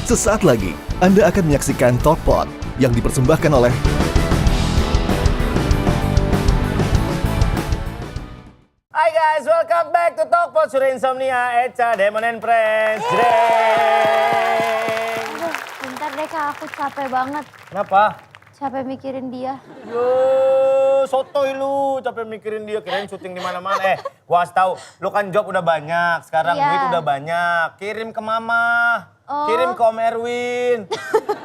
Sesaat lagi, Anda akan menyaksikan TalkPod yang dipersembahkan oleh Hai guys, welcome back to TalkPod Suri Insomnia, Echa, Demon and Friends. Jreng. Aduh, bentar deh Kak, aku capek banget. Kenapa? Capek mikirin dia. Yo, sotoy lu, capek mikirin dia, kirain syuting di mana-mana. Gua kasih tahu, lu kan job udah banyak, sekarang Iya. duit udah banyak. Kirim ke mama, Oh. kirim ke Om Erwin.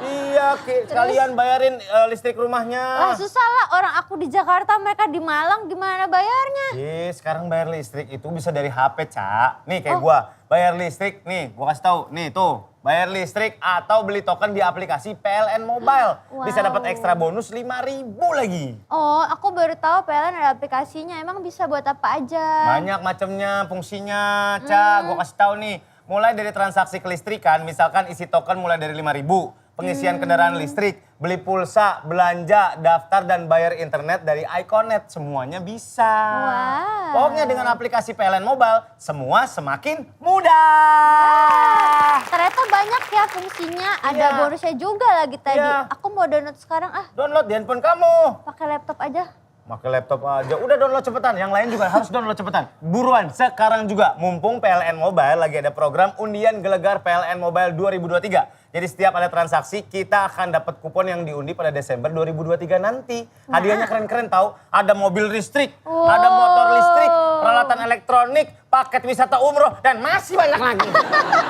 Iya, sekalian bayarin listrik rumahnya. Lah susah lah, orang aku di Jakarta, mereka di Malang, gimana bayarnya? Sekarang bayar listrik itu bisa dari HP, Cak. Nih kayak gua, bayar listrik, nih gua kasih tahu, nih tuh. Bayar listrik atau beli token di aplikasi PLN Mobile. Bisa Wow. dapat ekstra bonus 5.000 lagi. Oh, aku baru tahu PLN ada aplikasinya. Emang bisa buat apa aja? Banyak macamnya, fungsinya, Cak. Gua kasih tahu nih. Mulai dari transaksi kelistrikan, misalkan isi token mulai dari 5.000. Pengisian kendaraan listrik, beli pulsa, belanja, daftar dan bayar internet dari Iconet. Semuanya bisa. Wow. Pokoknya dengan aplikasi PLN Mobile, semua semakin mudah. Ternyata banyak ya fungsinya. Ada Iya. bonusnya juga lagi tadi. Iya. Aku mau download sekarang Download di handphone kamu. pakai laptop aja. Pakai laptop aja. Udah download cepetan. Yang lain juga harus download cepetan. Buruan sekarang juga. Mumpung PLN Mobile lagi ada program undian gelegar PLN Mobile 2023. Jadi setiap ada transaksi kita akan dapat kupon yang diundi pada Desember 2023 nanti. Hadiahnya keren-keren tahu. Ada mobil listrik, ada motor listrik, peralatan elektronik, paket wisata umroh dan masih banyak lagi.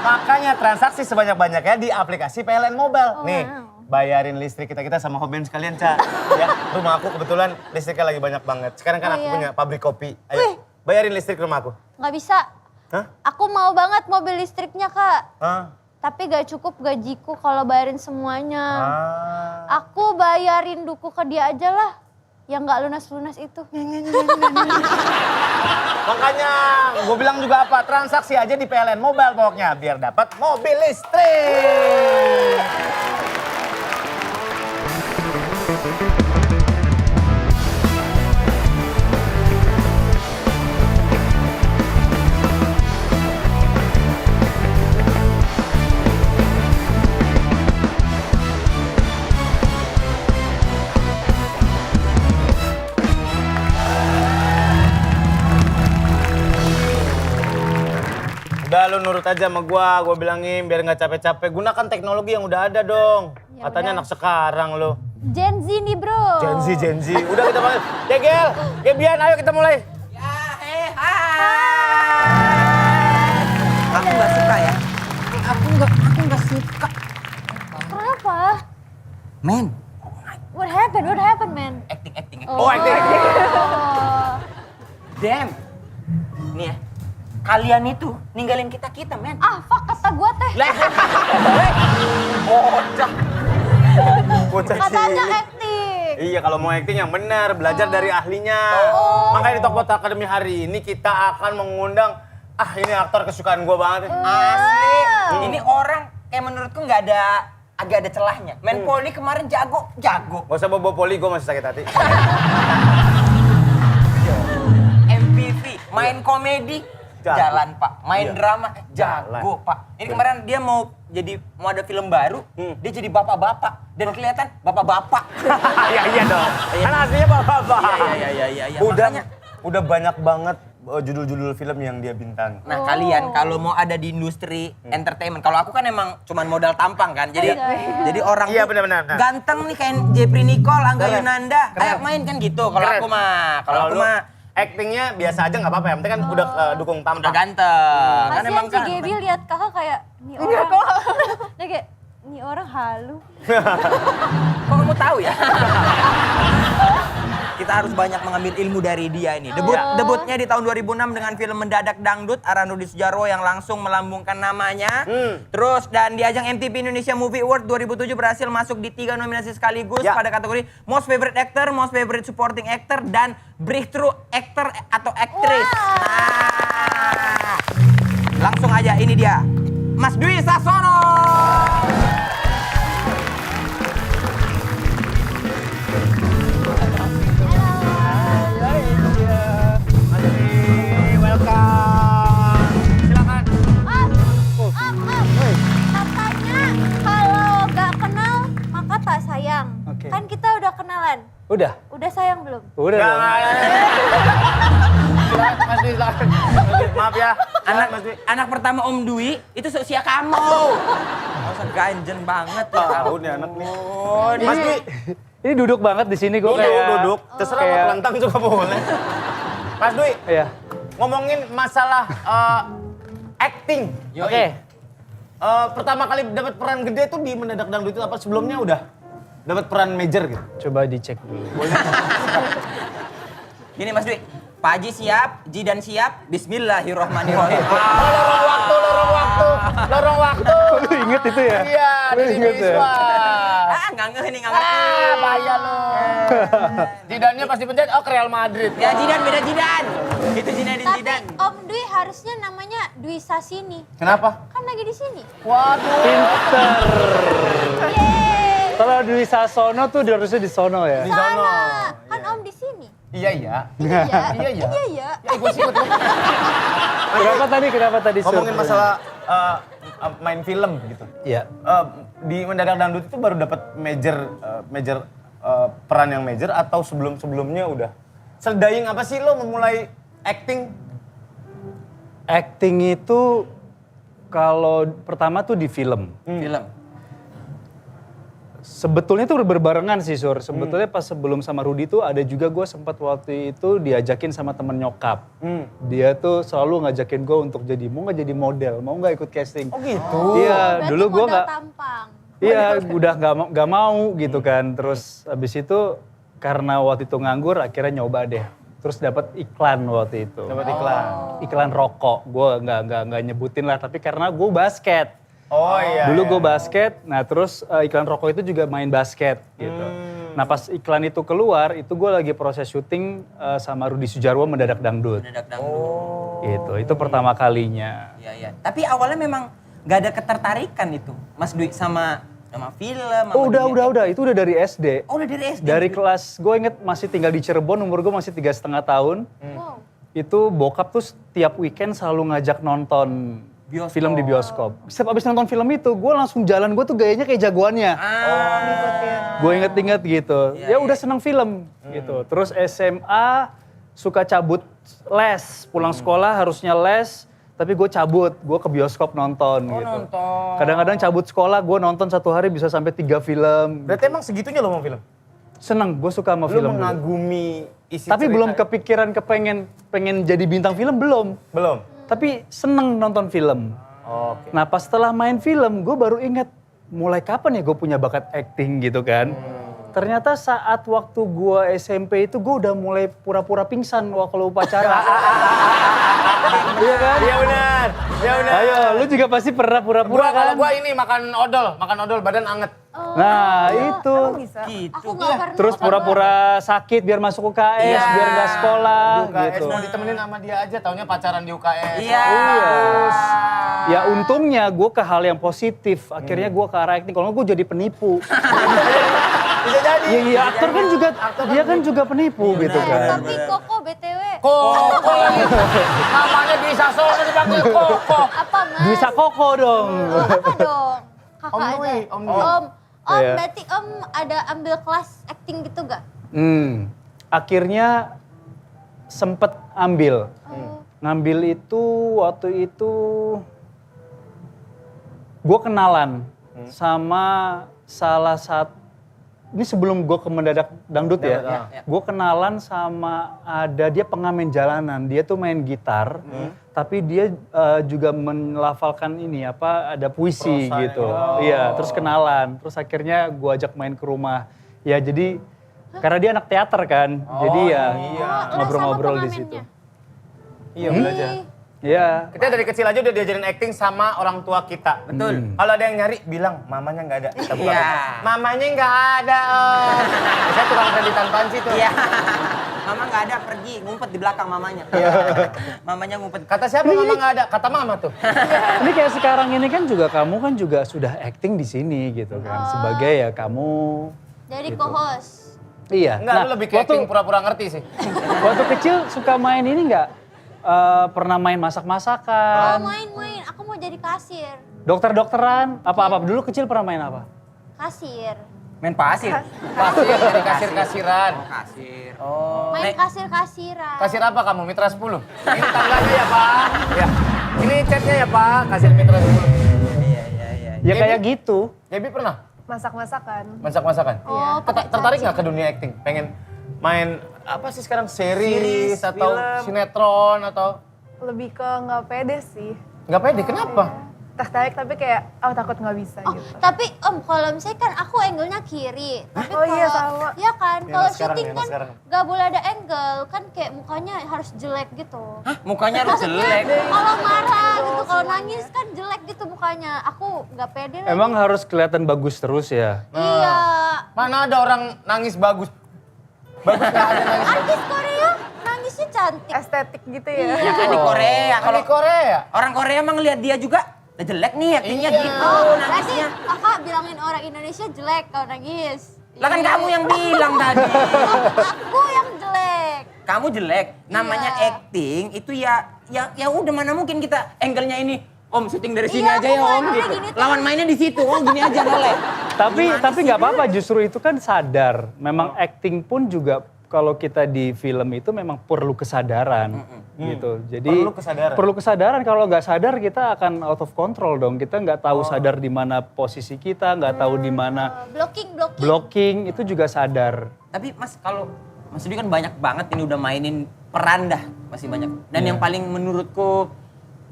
Makanya transaksi sebanyak-banyaknya di aplikasi PLN Mobile. Nih, bayarin listrik kita sama hobiin sekalian, Ca. Ya, rumah aku kebetulan listriknya lagi banyak banget. Sekarang kan aku punya pabrik kopi. Ayo, bayarin listrik rumah aku. Nggak bisa. Hah? Aku mau banget mobil listriknya Kak. Hah? Tapi gak cukup gajiku kalau bayarin semuanya. Ah. Aku bayarin duku ke dia aja lah. Yang gak lunas-lunas itu. Makanya gue bilang juga apa, transaksi aja di PLN Mobile pokoknya biar dapat mobil listrik. Udah lu nurut aja sama gua bilangin biar nggak capek-capek. Gunakan teknologi yang udah ada dong. Ya Katanya udah. anak sekarang lu. Gen Z nih bro. Gen Z. Udah kita panggil. Gegel, Gebian, ayo kita mulai. Aku nggak suka ya. Aku nggak suka. Kenapa? Men, What happened man? acting. Oh, acting. Oh. Damn. Nih ya, kalian itu ninggalin kita men. Ah fuck kata gue teh. Bocah. Bocah Katanya cilik. acting. Iya, kalau mau acting yang benar, belajar dari ahlinya. Makanya di Talkpod Academy hari ini kita akan mengundang, ini aktor kesukaan gue banget. Asli. Ini orang kayak menurutku agak ada celahnya. Men Poli kemarin jago. Gak usah bawa poli, gue masih sakit hati. MPV, main komedi, Jago. jalan Pak. Main Iya. drama, Jalan. jago Pak. Ini kemarin dia mau ada film baru, dia jadi bapak-bapak. Dan kelihatan bapak-bapak. Iya dong. Kan aslinya bapak-bapak. Iya. Udah banyak banget judul-judul film yang dia bintangi. Nah kalian kalau mau ada di industri entertainment, kalau aku kan emang cuman modal tampang kan, jadi orang Iya, tuh benar. ganteng nih kayak Jepri Nicole, Angga Keren. Yunanda, Keren. ayo main kan gitu. Kalau Keren. aku mah, Actingnya biasa aja nggak apa-apa, yang penting kan udah dukung udah tampang. ganteng. Kan Kasian emang si Gaby lihat kakak kayak, nih orang. Dia kayak, nih orang halu. Kok kamu tahu ya? Kita harus banyak mengambil ilmu dari dia ini. Debutnya di tahun 2006 dengan film Mendadak Dangdut, Aran Rudi Sudjarwo yang langsung melambungkan namanya. Terus dan di ajang MTV Indonesia Movie Award 2007 berhasil masuk di 3 nominasi sekaligus pada kategori Most Favorite Actor, Most Favorite Supporting Actor, dan Breakthrough Actor atau Actress. Nah, langsung aja ini dia, Mas Dwi Sasono. Welcome. Silakan. Katanya belum? Udah dong. Silakan, Mas Dwi, silakan. Maaf ya. Anak Mas Dwi. anak pertama Om Dwi itu seusia kamu. Gak usah ganjen banget ya. Tahu nih anak nih. Mas Dwi, Ini duduk banget di sini gue duduk. Terserah mau kayak- kelentang juga boleh. Mas Dwi, Iya. ngomongin masalah acting. Oke. Pertama kali dapat peran gede tuh di Mendadak Dangdut itu apa sebelumnya udah dapat peran major gitu? Coba dicek dulu. Gini Mas Dwi, Pak Haji siap, Jidan siap, Bismillahirrahmanirrahim. Lorong waktu. Lu inget itu ya? Iya, Lu di inget ya? Miswa. Nggak ngeh nih, nggak ngerti. Bahaya lo. Jidannya pasti pencet, oh ke Real Madrid. Ya Jidan, beda Jidan. Itu Zinedine Tapi Jidan. Om Dwi harusnya namanya Dwi Sasini. Kenapa? Kan lagi di sini. Waduh. Pinter. Yeay. Kalau Dwi Sasono tuh harusnya di sono ya. Di sono. Sana. Kan Om di sini. Iya, iya. Iya. Iya, iya. Iya, iya. Ya, gue sih ikut. Kenapa tadi Ngomongin sur? masalah main film gitu. Iya. Di Mendadak Dangdut itu baru dapat major peran yang major atau sebelumnya udah? Sedaing apa sih lo memulai acting? Acting itu kalau pertama tuh di film. Film. Sebetulnya tuh berbarengan sih Sur. Sebetulnya pas sebelum sama Rudy tuh ada juga gue sempat waktu itu diajakin sama temen nyokap. Dia tuh selalu ngajakin gue untuk mau nggak jadi model, mau nggak ikut casting. Oh gitu. Iya, Berarti dulu gue modal nggak. tampang. Iya, udah nggak mau gitu kan. Terus abis itu karena waktu itu nganggur, akhirnya nyoba deh. Terus dapat iklan waktu itu. Dapat iklan. Iklan rokok. Gue nggak nyebutin lah, tapi karena gue basket. Oh iya. Dulu iya. gue basket, nah terus iklan rokok itu juga main basket gitu. Nah pas iklan itu keluar, itu gue lagi proses syuting sama Rudi Sudjarwo Mendadak Dangdut. Mendadak Dangdut. Gitu, itu pertama kalinya. Iya, iya. Tapi awalnya memang nggak ada ketertarikan itu, Mas Dwi sama film. sama Oh dunia. udah, itu udah dari SD. Oh udah dari SD. Dari kelas, gue inget masih tinggal di Cirebon, umur gue masih 3,5 tahun. Wow. Itu bokap tuh setiap weekend selalu ngajak nonton Bioskop. film di bioskop. Setiap abis nonton film itu, gue langsung jalan, gue tuh gayanya kayak jagoannya. Gue inget-inget gitu. Iya, Ya udah seneng film gitu. Terus SMA suka cabut les, pulang sekolah harusnya les, tapi gue cabut, gue ke bioskop nonton gitu. nonton. Kadang-kadang cabut sekolah, gue nonton satu hari bisa sampai 3 film. Berarti emang segitunya lo mau film? Seneng, gue suka sama Lo film. dulu. mengagumi isi Tapi cerita belum ya? kepikiran pengen jadi bintang film, belum. Belum? Tapi seneng nonton film. Oke. Nah pas setelah main film, gue baru inget mulai kapan ya gue punya bakat acting gitu kan. Ternyata saat waktu gue SMP itu gue udah mulai pura-pura pingsan waktu upacara. Iya kan? Iya benar. Iya benar. Ayo, lu juga pasti pernah pura-pura Kalau kan? gua ini makan odol badan anget. Nah itu. Gitu. Aku nggak pernah. Terus pura-pura sakit biar masuk UKS, Iya. biar nggak sekolah Di UKS gitu. mau ditemenin sama dia aja, taunya pacaran di UKS. Iya. Ya untungnya gue ke hal yang positif. Akhirnya gue ke arah acting. Kalau nggak gue jadi penipu. Bisa jadi. Iya, aktor kan juga, dia kan juga penipu gitu kan. Tapi Koko BTW. Koko lagi. Namanya bisa solo dipanggil Koko. Apa Mas? Bisa koko dong. Oh, apa dong? Kakak Om ada. Dwi, Om Dwi. Om, Iya. berarti Om ada ambil kelas acting gitu gak? Akhirnya sempet ambil. Ngambil itu waktu itu gue kenalan sama salah satu, ini sebelum gue ke Mendadak Dangdut ya, gue kenalan sama dia pengamen jalanan, dia tuh main gitar, tapi dia juga melafalkan ini ada puisi Prosa, gitu, ya. iya, terus kenalan, terus akhirnya gue ajak main ke rumah, ya jadi karena dia anak teater kan, jadi ya iya. ngobrol-ngobrol di Sama situ. pengamennya? Iya belajar. Iya. Kita dari kecil aja udah diajarin acting sama orang tua kita. Betul. Kalau ada yang nyari, bilang mamanya nggak ada. Kita buka. Iya. Mamanya nggak ada. Oh. Saya tukang kreditan panci tuh. Iya. Mama nggak ada, pergi ngumpet di belakang mamanya. Mamanya ngumpet. Kata siapa mama nggak ada? Kata mama tuh. Ini kayak sekarang ini kan juga kamu kan juga sudah acting di sini gitu kan, sebagai ya kamu. Jadi co-host. Iya. Enggak, lu lebih ke acting pura-pura ngerti sih. Waktu kecil suka main ini nggak? Pernah main Oh masak-masakan, main-main, aku mau jadi kasir. dokter-dokteran, apa-apa dulu kecil pernah main apa? Kasir. Main pasir. Kasir, dari kasir-kasiran. Kasir. Main kasir-kasiran. Kasir apa kamu? Mitra 10? Ini tangganya ya Pak. Ya. Ini chatnya ya Pak, kasir Mitra 10. Iya. Ya kayak gitu. Gaby pernah Masak-masakan. masak-masakan? Oh, pakai Tertarik cacing. nggak ke dunia acting? Pengen main apa sih sekarang? Series atau film. sinetron atau? Lebih ke nggak pede sih. Nggak pede, kenapa? Tertarik tapi kayak takut nggak bisa Oh, gitu. tapi Om, kalau misalnya kan aku angle-nya kiri. Tapi Oh iya, kalau- sama. Iya kan, Yang kalau sekarang, syuting yang kan sekarang. nggak boleh ada angle. Kan kayak mukanya harus jelek gitu. Hah, mukanya harus jelek. Kalau marah gitu, kalau nangis kan jelek gitu mukanya. Aku nggak pede lagi. Emang harus kelihatan bagus terus ya? Iya. Mana ada orang nangis bagus? Bagus nggak ada nangis bagus? Artis Korea nangisnya cantik. Estetik gitu ya. Ya kan di Korea. Kalau Kalau di Korea. orang Korea emang lihat dia juga udah jelek nih aktingnya Iya. gitu Oh, berarti nangisnya. kakak bilangin orang Indonesia jelek kalau nangis. Lah kan Iya. kamu yang bilang tadi. Aku yang jelek. Kamu jelek. Namanya Iya. acting itu ya udah mana mungkin kita angle-nya ini. Om syuting dari sini Iya, aja ya aku Om mau gitu. gini tuh. Lawan mainnya di situ. Oh gini aja boleh. Tapi nggak apa-apa, justru itu kan sadar. Memang acting pun juga kalau kita di film itu memang perlu kesadaran gitu. Jadi Perlu kesadaran. Perlu kesadaran. Kalau nggak sadar kita akan out of control dong. Kita nggak tahu sadar di mana posisi kita, nggak tahu di mana blocking itu juga sadar. Tapi Mas kalau Mas Dwi kan banyak banget ini udah mainin peran dah masih banyak. Dan yang paling menurutku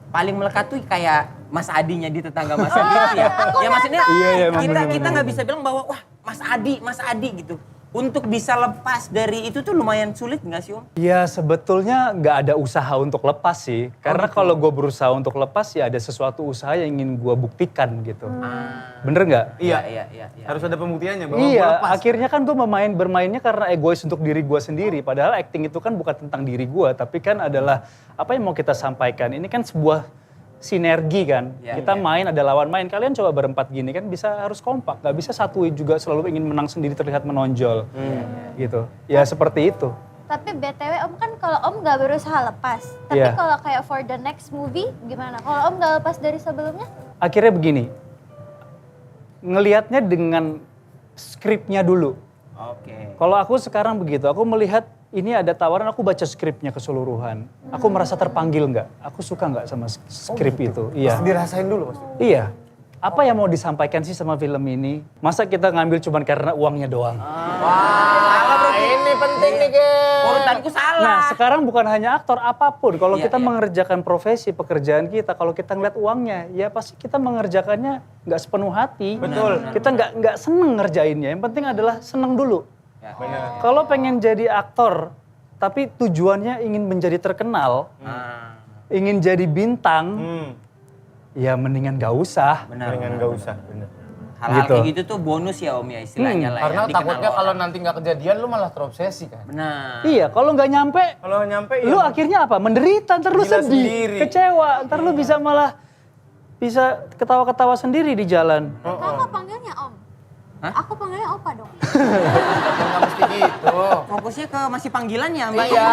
paling melekat tuh kayak Mas Adinya di tetangga Mas Adi gitu ya. Ya maksudnya Iya, emang kita bener-bener. nggak bisa bilang bahwa wah Mas Adi gitu. Untuk bisa lepas dari itu tuh lumayan sulit nggak sih Om? Ya sebetulnya nggak ada usaha untuk lepas sih. Karena kalau gue berusaha untuk lepas ya ada sesuatu usaha yang ingin gue buktikan gitu. Bener nggak? Iya. Harus ada pembuktiannya bahwa gua Iya, lepas. akhirnya kan gue bermainnya karena egois untuk diri gue sendiri. Padahal acting itu kan bukan tentang diri gue, tapi kan adalah apa yang mau kita sampaikan. Ini kan sebuah sinergi kan. Iya, Kita iya. main, ada lawan main. Kalian coba berempat gini kan bisa harus kompak. Gak bisa satu juga selalu ingin menang sendiri terlihat menonjol. Gitu. Ya seperti itu. Tapi BTW Om kan kalau Om nggak berusaha lepas. Tapi Iya. kalau kayak for the next movie gimana? Kalau Om nggak lepas dari sebelumnya? Akhirnya begini, ngelihatnya dengan skripnya dulu. Oke. Kalau aku sekarang begitu, aku melihat ini ada tawaran, aku baca skripnya keseluruhan. Aku merasa terpanggil nggak? Aku suka nggak sama skrip itu? Iya. Pasti dirasain dulu pasti. Iya. Apa yang mau disampaikan sih sama film ini? Masa kita ngambil cuman karena uangnya doang? Wah, ini penting nih guys. Urutanku salah. Nah sekarang bukan hanya aktor, apapun. Kalau Iya, kita iya. mengerjakan profesi, pekerjaan kita, kalau kita ngeliat uangnya, ya pasti kita mengerjakannya nggak sepenuh hati. Betul. Kita nggak seneng ngerjainnya, yang penting adalah seneng dulu. Ya. Kalau pengen jadi aktor, tapi tujuannya ingin menjadi terkenal, ingin jadi bintang, ya mendingan gak usah. Benar. Dengan nggak usah. Bener. Hal-hal Gitu. kayak gitu tuh bonus ya Om ya istilahnya lah. Karena ya, dikenal takutnya orang. kalau nanti nggak kejadian lu malah terobsesi kan. Benar. Iya, kalau nggak nyampe, Kalau nyampe lu akhirnya apa? Menderita, ntar lu Gila sedih, sendiri. kecewa, ntar lu bisa malah bisa ketawa-ketawa sendiri di jalan. Kakak panggilnya Om. Hah? Aku panggilnya Opa dong. nggak mesti gitu. Fokusnya ke masih panggilannya Mbak. Iya.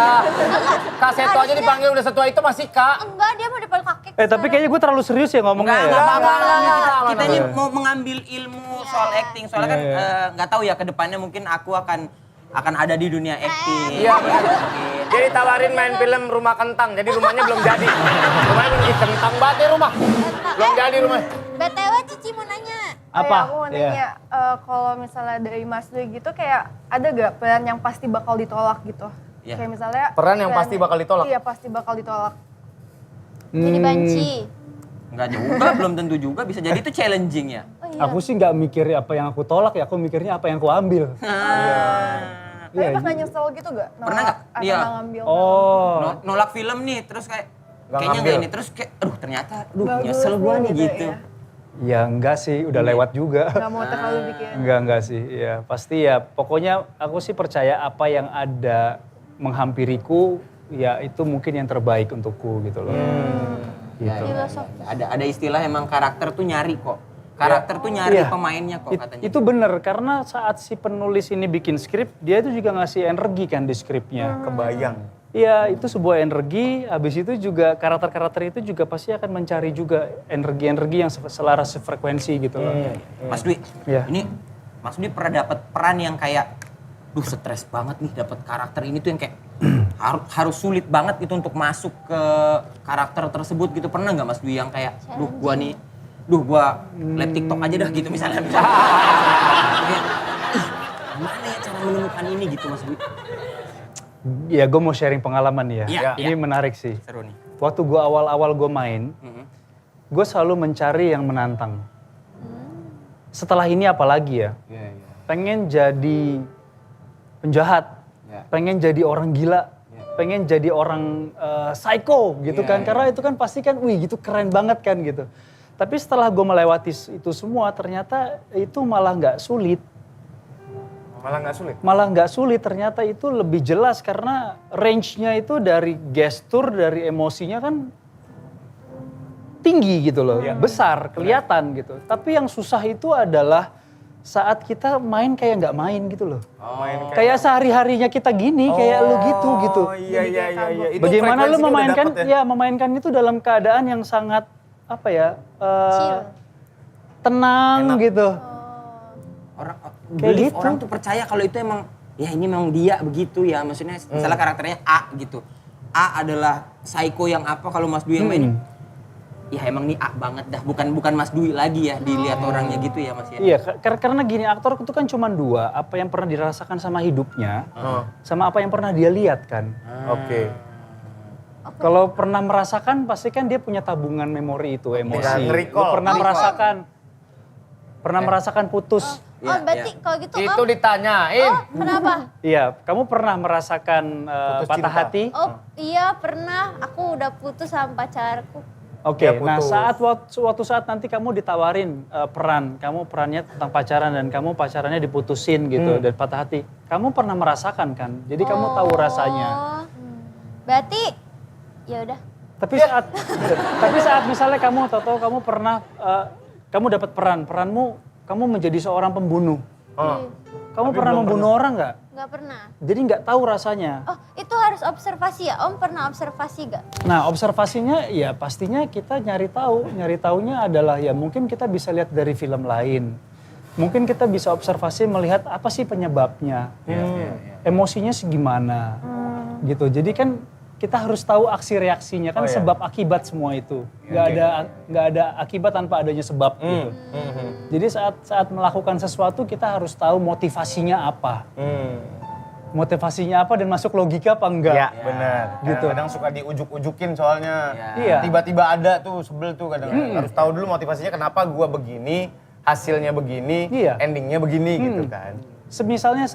Kak Seto aja dipanggil udah setua itu masih Kak. Enggak, dia mau dipanggil kakek. Tapi kayaknya gue terlalu serius ya ngomongnya ya. Enggak apa-apa. Enggak. Kita ini mau mengambil ilmu soal acting. Soalnya kan nggak tahu ya ke depannya mungkin aku akan ada di dunia acting. Iya, benar. Mungkin. Jadi tawarin main film Rumah Kentang, jadi rumahnya belum jadi. Rumahnya belum kentang banget ya rumah. Belum jadi rumah. BTW Cici mau nanya. Apa? Aku mau Iya. nanya, kalau misalnya dari Mas Dwi gitu kayak ada gak peran yang pasti bakal ditolak gitu? Iya. Kayak misalnya Peran yang pasti bakal ditolak? Iya pasti bakal ditolak. Jadi banci. Enggak juga, belum tentu juga bisa jadi itu challenging ya. Oh iya. Aku sih nggak mikir apa yang aku tolak ya, aku mikirnya apa yang aku ambil. Tapi Iya. pernah nyesel gitu gak? Pernah nggak? Atau Iya. ngambil? Oh, Nolak film nih terus kayak Nggak kayaknya ngambil. nggak ini terus kayak aduh ternyata Bagus nyesel gua nih gitu. ya. ya enggak sih, udah lewat juga. Gak mau terlalu bikin. Enggak sih, ya pasti ya. Pokoknya aku sih percaya apa yang ada menghampiriku, ya itu mungkin yang terbaik untukku gitu loh. Gitu. Filosofi. Ada istilah emang karakter tuh nyari kok. Karakter tuh nyari Iya. pemainnya kok katanya. Itu bener, karena saat si penulis ini bikin skrip, dia itu juga ngasih energi kan di skripnya. Kebayang. Iya, itu sebuah energi, habis itu juga karakter-karakter itu juga pasti akan mencari juga energi-energi yang selaras sefrekuensi gitu loh. Mas Dwi, Iya. ini Mas Dwi pernah dapat peran yang kayak, duh stres banget nih dapat karakter ini tuh yang kayak harus sulit banget gitu untuk masuk ke karakter tersebut gitu. Pernah nggak Mas Dwi yang kayak, gua live TikTok aja dah gitu misalnya. Kayak, gimana ya cara menemukan ini gitu Mas Dwi? Ya gue mau sharing pengalaman ya. Iya, Ini menarik sih. Seru nih. Waktu gue awal-awal gue main, gue selalu mencari yang menantang. Setelah ini apalagi ya? Pengen jadi penjahat, pengen jadi orang gila, pengen jadi orang psycho gitu kan. Karena itu kan pasti kan, wih gitu keren banget kan gitu. Tapi setelah gue melewati itu semua ternyata itu malah nggak sulit. Malah nggak sulit, ternyata itu lebih jelas karena range-nya itu dari gestur, dari emosinya kan tinggi gitu loh, besar, kelihatan gitu. Tapi yang susah itu adalah saat kita main kayak nggak main gitu loh. Kayak sehari-harinya kita gini, kayak lu gitu. Oh iya. Itu Bagaimana lu frekuensinya udah memainkan, dapet ya? memainkan itu dalam keadaan yang sangat apa ya, tenang gitu. Belief gitu. orang tuh percaya kalau itu emang, ya ini memang dia begitu ya. Maksudnya misalnya karakternya A gitu. A adalah psycho yang apa kalau Mas Dwi yang main. Ya emang nih A banget dah, bukan Mas Dwi lagi ya dilihat orangnya gitu ya Mas ya. Iya, karena gini, aktor itu kan cuma dua, apa yang pernah dirasakan sama hidupnya, sama apa yang pernah dia lihat kan. Oke. Kalau pernah merasakan, pasti kan dia punya tabungan memori itu, emosi. nge-recall. Lu pernah merasakan putus. Oh berarti kalau gitu Itu Om, ditanyain. oh kenapa? Iya, kamu pernah merasakan patah cinta. hati? Oh iya pernah, aku udah putus sama pacarku. Oke, Ya, nah putus. suatu saat nanti kamu ditawarin peran, kamu perannya tentang pacaran dan kamu pacarannya diputusin gitu dan patah hati. Kamu pernah merasakan kan? Jadi kamu tahu rasanya. Oh, berarti ya udah. Tapi saat misalnya kamu tahu kamu pernah kamu dapat peranmu kamu menjadi seorang pembunuh. Kamu pernah membunuh orang nggak? Nggak pernah. Jadi nggak tahu rasanya. Oh itu harus observasi ya? Om pernah observasi gak? Nah observasinya ya pastinya kita nyari tahu. Nyari taunya adalah ya mungkin kita bisa lihat dari film lain. Mungkin kita bisa observasi melihat apa sih penyebabnya. Emosinya segimana. Gitu. Jadi kan kita harus tahu aksi reaksinya kan sebab akibat semua itu. Nggak ada akibat tanpa adanya sebab gitu. Jadi saat melakukan sesuatu kita harus tahu motivasinya apa. Motivasinya apa dan masuk logika apa enggak. Ya benar. Gitu. Kadang suka diujuk-ujukin soalnya. Iya. Tiba-tiba ada tuh sebel tuh kadang. Harus tahu dulu motivasinya kenapa gua begini, hasilnya begini, Iya. endingnya begini gitu kan. Misalnya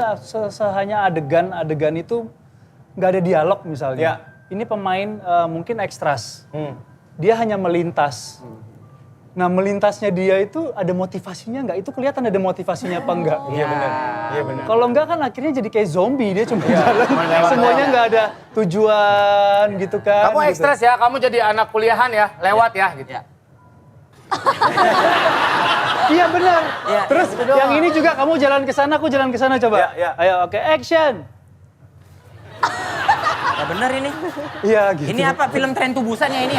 hanya adegan itu nggak ada dialog misalnya. Ya. Ini pemain mungkin ekstras. Dia hanya melintas. Nah melintasnya dia itu ada motivasinya nggak? Itu kelihatan ada motivasinya apa enggak? Iya benar. Iya benar. Kalau enggak kan akhirnya jadi kayak zombie, dia cuma jalan. Semuanya nggak ada tujuan gitu kan. Kamu gitu. ekstras ya, kamu jadi anak kuliahan ya, lewat ya gitu. Iya benar. Iya, Terus yang ini juga kamu jalan ke sana, aku jalan ke sana coba. Iya. Ayo oke, action. Ya bener ini. Iya gitu. Ini apa film Tren to Busan ya ini?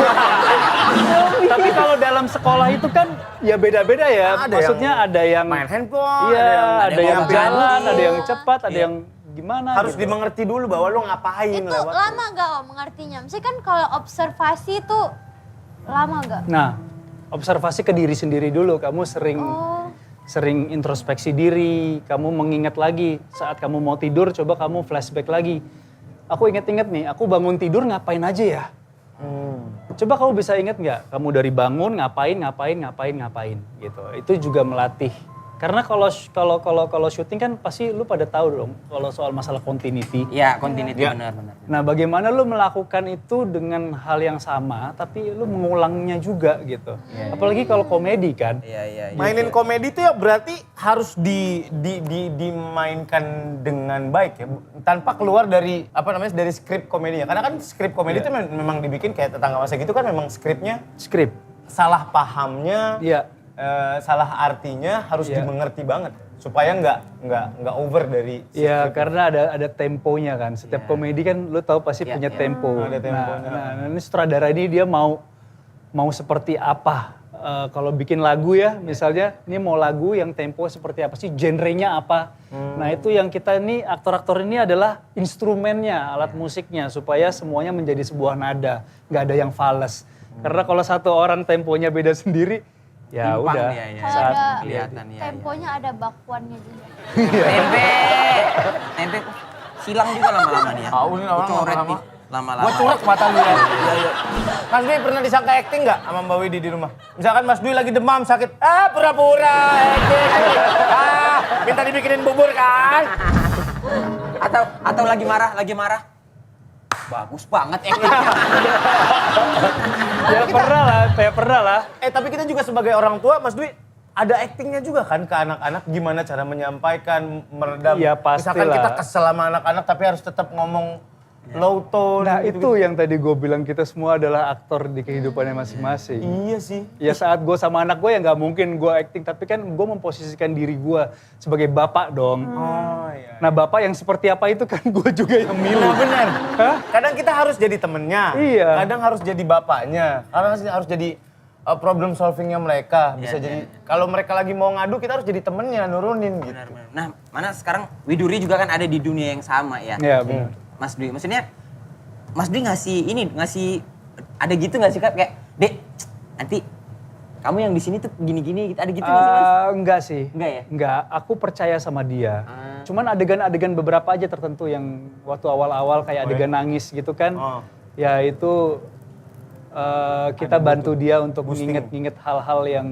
Tapi kalau dalam sekolah itu kan ya beda-beda ya. Ada Maksudnya ada yang main handphone, iya, yang ada yang mau jalan, mandi. ada yang cepat, ada yang gimana. Harus gitu. dimengerti dulu bahwa lu ngapain Itu lewat. lama gak Om mengertinya? Maksudnya kan kalau observasi itu lama gak? Nah, observasi ke diri sendiri dulu. Kamu sering introspeksi diri, kamu mengingat lagi saat kamu mau tidur, coba kamu flashback lagi. Aku inget-inget nih, aku bangun tidur ngapain aja ya? Coba kamu bisa inget nggak? Kamu dari bangun ngapain gitu. Itu juga melatih. Karena kalau syuting kan pasti lu pada tahu dong kalau soal masalah continuity. Iya, continuity benar. Nah, bagaimana lu melakukan itu dengan hal yang sama tapi lu mengulangnya juga gitu. Apalagi kalau komedi kan. Iya. Mainin komedi itu ya berarti harus dimainkan dengan baik ya, tanpa keluar dari dari skrip komedinya. Karena kan skrip komedi itu memang dibikin kayak Tetangga Masa gitu kan memang skripnya Skrip. salah pahamnya, Iya. salah artinya harus dimengerti banget supaya nggak over dari Iya, karena ada temponya kan. Setiap komedi kan lu tahu pasti punya tempo. Ada temponya. Nah, ini sutradara ini dia mau seperti apa kalau bikin lagu ya, misalnya ini mau lagu yang tempo seperti apa sih, genrenya apa. Nah itu yang kita ini, aktor-aktor ini adalah instrumennya, alat musiknya, supaya semuanya menjadi sebuah nada, nggak ada yang fals. Karena kalau satu orang temponya beda sendiri, ya Timpang udah. dia, ya. Kalau Saat- ada Kelihatan ya. temponya ada bakwannya juga. Tempe silang juga lama-lama nih ya. Tahu nih orang Coret lama-lama. nih, lama-lama. Gua curek mata lu ya. Mas Dwi pernah disangka acting nggak sama Mbak Widi di rumah? Misalkan Mas Dwi lagi demam sakit, pura-pura acting. Minta dibikinin bubur kan? Atau lagi marah. Bagus banget actingnya. Ya pernah lah. Tapi kita juga sebagai orang tua, Mas Dwi, ada actingnya juga kan ke anak-anak, gimana cara menyampaikan, meredam. Iya, pastilah. Misalkan kita kesel sama anak-anak tapi harus tetap ngomong low tone. Nah gitu-gitu. itu yang tadi gue bilang, kita semua adalah aktor di kehidupannya masing-masing. Iya sih. Ya saat gue sama anak gue ya nggak mungkin gue acting, tapi kan gue memposisikan diri gue sebagai bapak dong. Oh iya. Nah bapak yang seperti apa itu kan gue juga yang milih. Nah benar. Hah? Kadang kita harus jadi temennya. Iya. Kadang harus jadi bapaknya. Kadang harus jadi problem solvingnya mereka. Bisa jadi, kalau mereka lagi mau ngadu, kita harus jadi temennya, nurunin gitu. Benar. Nah, mana sekarang Widuri juga kan ada di dunia yang sama ya. Iya benar. Mas Dwi, maksudnya Mas Dwi ngasih ada gitu nggak sih Kak? Kayak, Dek, nanti kamu yang di sini tuh gini-gini gitu. Ada gitu nggak sih Mas? Enggak sih. Enggak ya? Enggak, aku percaya sama dia. Cuman adegan-adegan beberapa aja tertentu yang waktu awal-awal kayak adegan nangis gitu kan. Oh. Ya itu kita bantu dia untuk boosting. nginget-nginget hal-hal yang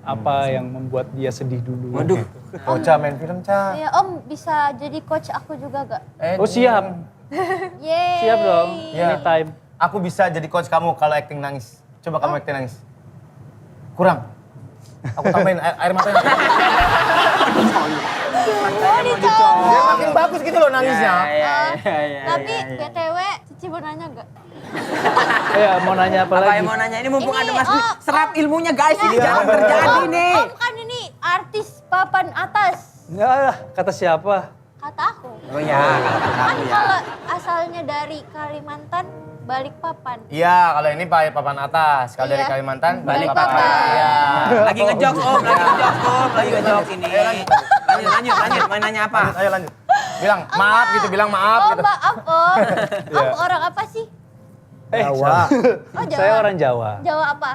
apa yang membuat dia sedih dulu. Waduh. Ca, main film, Ca. Ya Om bisa jadi coach aku juga gak? Oh siap, Yeay. siap dong, Iya. anytime. Aku bisa jadi coach kamu kalau acting nangis. Coba kamu acting nangis. Kurang. Aku tambahin air matanya. Oh dicoba. Dia makin bagus gitu loh nangisnya. Tapi BTW Cici mau nanya gak? Ya mau nanya apa Apa lagi? yang mau nanya ini mumpung Ini, ada Mas Dwi. oh, Serap ilmunya guys, ini Iya. jarang terjadi nih. Om kan ini artis papan atas. Enggak, kata siapa? Kata aku. Oh ya, kalau kata Kan aku ya. kalau asalnya dari Kalimantan, Balikpapan. Iya, kalau ini papan atas. Kalau dari Iya. Kalimantan, Balikpapan. Iya. Lagi ngejokes Om, lagi ngejokes ini. Lanjut, mau nanya apa? Ayo lanjut. Bilang maaf gitu, bilang maaf Oh gitu. maaf Om. Om orang apa sih? Jawa. Oh Jawa. Saya orang Jawa. Jawa apa?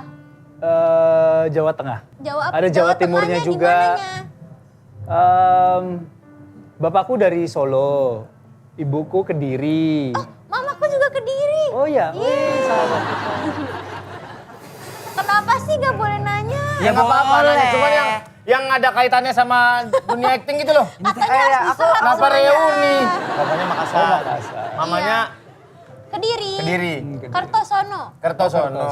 Jawa Tengah. Jawa apa? Ada Jawa Timurnya Tengahnya juga. dimananya? Bapakku dari Solo, ibuku Kediri. Mamaku juga Kediri. Oh ya, wih, sahabat. Kenapa sih gak boleh nanya? Ya nggak apa-apa, boleh. nanya. Cuman yang ada kaitannya sama dunia acting gitu loh. Katanya harus diserap Kenapa semuanya. reuni? Bapaknya Makassar. Mamanya Kediri. Kediri. Kertosono. Kertosono.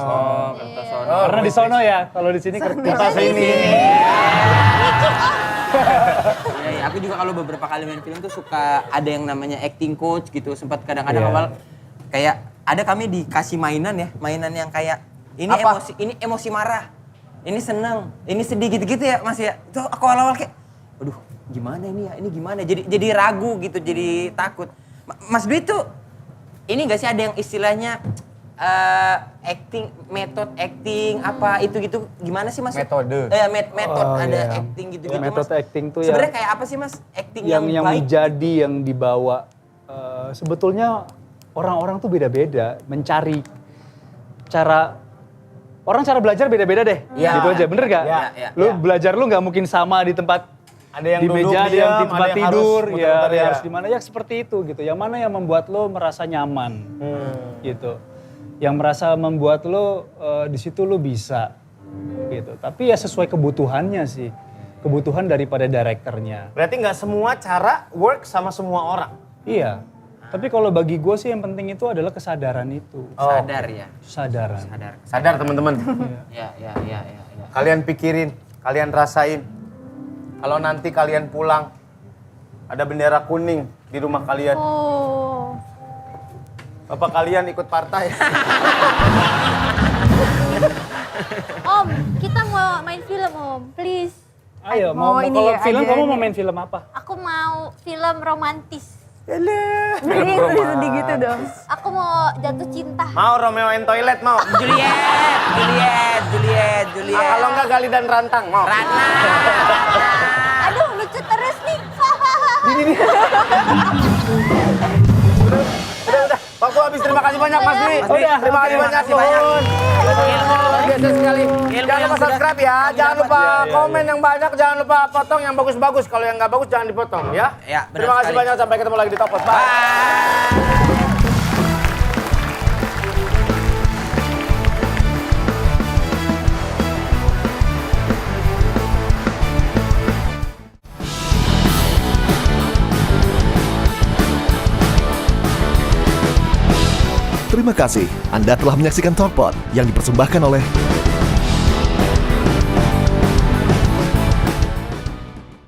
Iya. Karena di sono ya, kalau di sini kertas. Kita sini. Iya, aku juga kalau beberapa kali main film tuh suka ada yang namanya acting coach gitu. Sempat kadang-kadang Iya. awal kayak ada kami dikasih mainan ya, mainan yang kayak ini Apa? emosi marah. Ini senang, ini sedih gitu-gitu ya Mas ya. Itu aku awal-awal kayak aduh, gimana ini ya? Ini gimana? Jadi ragu gitu, jadi takut. Mas Dwi tuh ini enggak sih ada yang istilahnya acting, metode acting apa itu gitu gimana sih Mas? Metode. Metode Oh, ada iya. acting gitu-gitu Ya, metode Mas. acting tuh Sebenarnya ya kayak apa sih Mas acting yang yang baik? menjadi, yang dibawa. Sebetulnya orang-orang tuh beda-beda mencari cara belajar beda-beda deh. Iya. Gitu aja, bener gak? Iya, iya, Lu iya. belajar lu gak mungkin sama di tempat Ada yang di duduk meja, ada yang diam, di tempat ada yang harus tidur, ya muter-muter, ada yang ya. harus di mana, ya seperti itu gitu. Yang mana yang membuat lo merasa nyaman, gitu. Yang merasa membuat lo di situ lo bisa, gitu. Tapi ya sesuai kebutuhannya sih, kebutuhan daripada direkturnya. Berarti nggak semua cara work sama semua orang. Iya. Tapi kalau bagi gue sih yang penting itu adalah kesadaran itu, Sadar ya. kesadaran. Sadar. Sadar teman-teman. Ya. Kalian pikirin, kalian rasain. Kalau nanti kalian pulang, ada bendera kuning di rumah kalian. Oh. Bapak kalian ikut partai. Om, kita mau main film Om, please. Ayo, Mau mau ini kalau ya, film aja kamu ini. mau main film apa? Aku mau film romantis. Jadi sedih gitu dong. Aku mau jatuh cinta. Mau Romeo and Toilet mau. Juliet. Kalau enggak Gali dan Rantang mau. Ratna. Aduh, lucu terus nih. Udah. Waktu habis, terima kasih banyak Mas Dwi. Udah. Terima kasih banyak Terima kasih Nuhun. Luar biasa sekali. Jangan lupa subscribe ya. Jangan lupa komen yang banyak. Jangan lupa potong yang bagus-bagus. Kalau yang nggak bagus jangan dipotong ya. Ya, benar Terima kasih sekali. banyak. Sampai ketemu lagi di Topos. Bye. Bye. Terima kasih Anda telah menyaksikan Talkpot yang dipersembahkan oleh